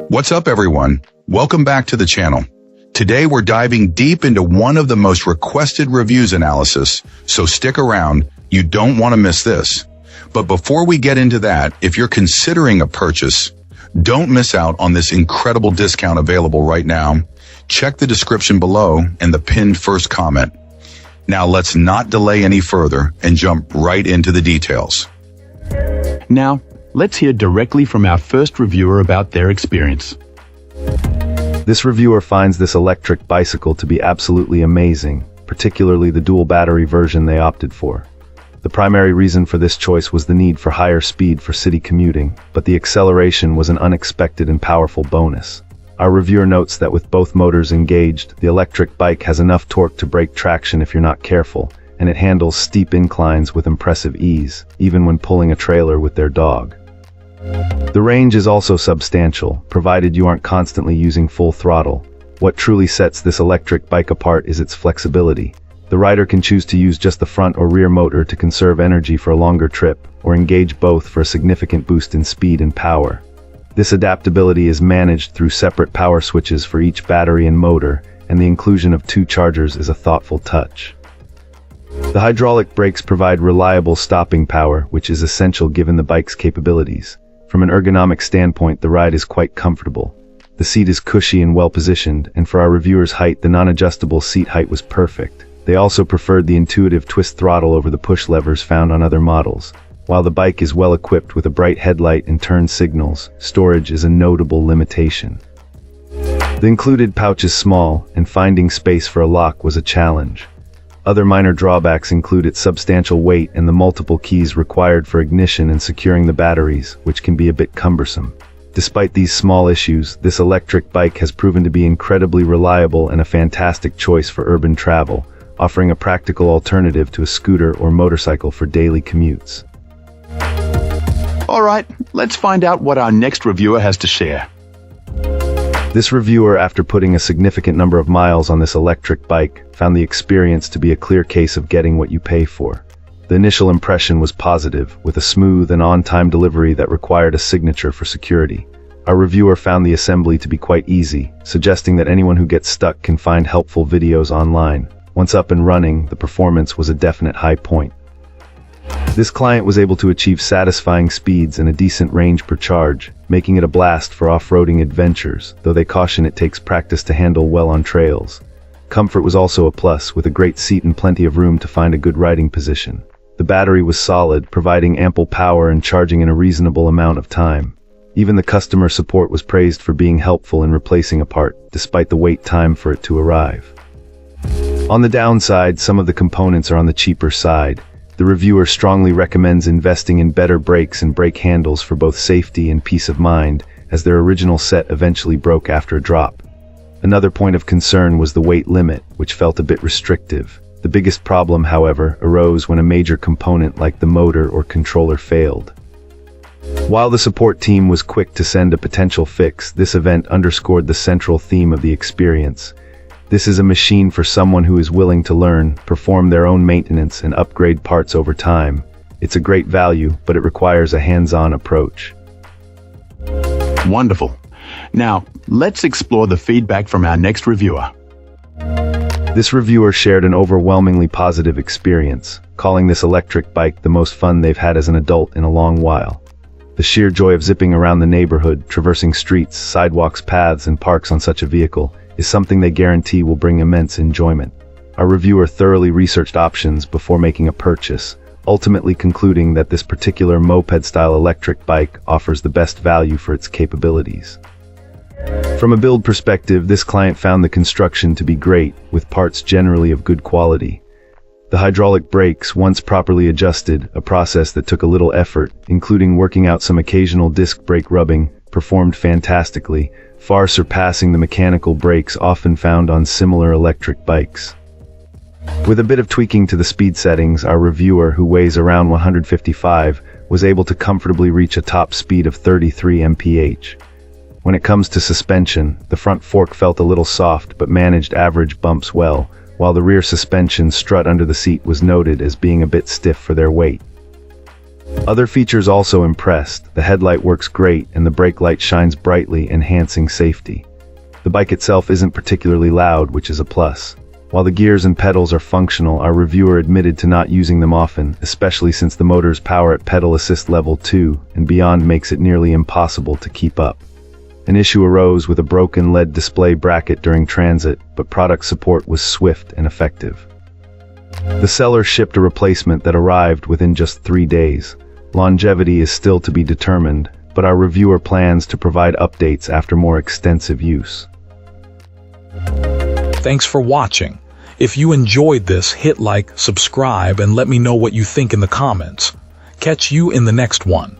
What's up, everyone? Welcome back to the channel. Today we're diving deep into one of the most requested reviews analysis, so stick around, you don't want to miss this. But before we get into that, if you're considering a purchase, don't miss out on this incredible discount available right now. Check the description below and the pinned first comment. Now let's not delay any further and jump right into the details. Now, let's hear directly from our first reviewer about their experience. This reviewer finds this electric bicycle to be absolutely amazing, particularly the dual battery version they opted for. The primary reason for this choice was the need for higher speed for city commuting, but the acceleration was an unexpected and powerful bonus. Our reviewer notes that with both motors engaged, the electric bike has enough torque to break traction if you're not careful, and it handles steep inclines with impressive ease, even when pulling a trailer with their dog. The range is also substantial, provided you aren't constantly using full throttle. What truly sets this electric bike apart is its flexibility. The rider can choose to use just the front or rear motor to conserve energy for a longer trip, or engage both for a significant boost in speed and power. This adaptability is managed through separate power switches for each battery and motor, and the inclusion of 2 chargers is a thoughtful touch. The hydraulic brakes provide reliable stopping power, which is essential given the bike's capabilities. From an ergonomic standpoint, the ride is quite comfortable. The seat is cushy and well-positioned, and for our reviewer's height, the non-adjustable seat height was perfect. They also preferred the intuitive twist throttle over the push levers found on other models. While the bike is well-equipped with a bright headlight and turn signals, storage is a notable limitation. The included pouch is small, and finding space for a lock was a challenge. Other minor drawbacks include its substantial weight and the multiple keys required for ignition and securing the batteries, which can be a bit cumbersome. Despite these small issues, this electric bike has proven to be incredibly reliable and a fantastic choice for urban travel, offering a practical alternative to a scooter or motorcycle for daily commutes. All right, let's find out what our next reviewer has to share. This reviewer, after putting a significant number of miles on this electric bike, found the experience to be a clear case of getting what you pay for. The initial impression was positive, with a smooth and on-time delivery that required a signature for security. Our reviewer found the assembly to be quite easy, suggesting that anyone who gets stuck can find helpful videos online. Once up and running, the performance was a definite high point. This client was able to achieve satisfying speeds and a decent range per charge, making it a blast for off-roading adventures, though they caution it takes practice to handle well on trails. Comfort was also a plus, with a great seat and plenty of room to find a good riding position. The battery was solid, providing ample power and charging in a reasonable amount of time. Even the customer support was praised for being helpful in replacing a part, despite the wait time for it to arrive. On the downside, some of the components are on the cheaper side. The reviewer strongly recommends investing in better brakes and brake handles for both safety and peace of mind, as their original set eventually broke after a drop. Another point of concern was the weight limit, which felt a bit restrictive. The biggest problem, however, arose when a major component like the motor or controller failed. While the support team was quick to send a potential fix, this event underscored the central theme of the experience. This is a machine for someone who is willing to learn, perform their own maintenance, and upgrade parts over time. It's a great value, but it requires a hands-on approach. Wonderful. Now, let's explore the feedback from our next reviewer. This reviewer shared an overwhelmingly positive experience, calling this electric bike the most fun they've had as an adult in a long while. The sheer joy of zipping around the neighborhood, traversing streets, sidewalks, paths, and parks on such a vehicle is something they guarantee will bring immense enjoyment. Our reviewer thoroughly researched options before making a purchase, ultimately concluding that this particular moped-style electric bike offers the best value for its capabilities. From a build perspective, this client found the construction to be great, with parts generally of good quality. The hydraulic brakes, once properly adjusted, a process that took a little effort, including working out some occasional disc brake rubbing, performed fantastically, far surpassing the mechanical brakes often found on similar electric bikes. With a bit of tweaking to the speed settings, our reviewer, who weighs around 155, was able to comfortably reach a top speed of 33 mph. When it comes to suspension, the front fork felt a little soft but managed average bumps well, while the rear suspension strut under the seat was noted as being a bit stiff for their weight. Other features also impressed. The headlight works great and the brake light shines brightly, enhancing safety. The bike itself isn't particularly loud, which is a plus. While the gears and pedals are functional, our reviewer admitted to not using them often, especially since the motor's power at pedal assist level 2 and beyond makes it nearly impossible to keep up. An issue arose with a broken LED display bracket during transit, but product support was swift and effective. The seller shipped a replacement that arrived within just 3 days. Longevity is still to be determined, but our reviewer plans to provide updates after more extensive use. Thanks for watching. If you enjoyed this, hit like, subscribe, and let me know what you think in the comments. Catch you in the next one.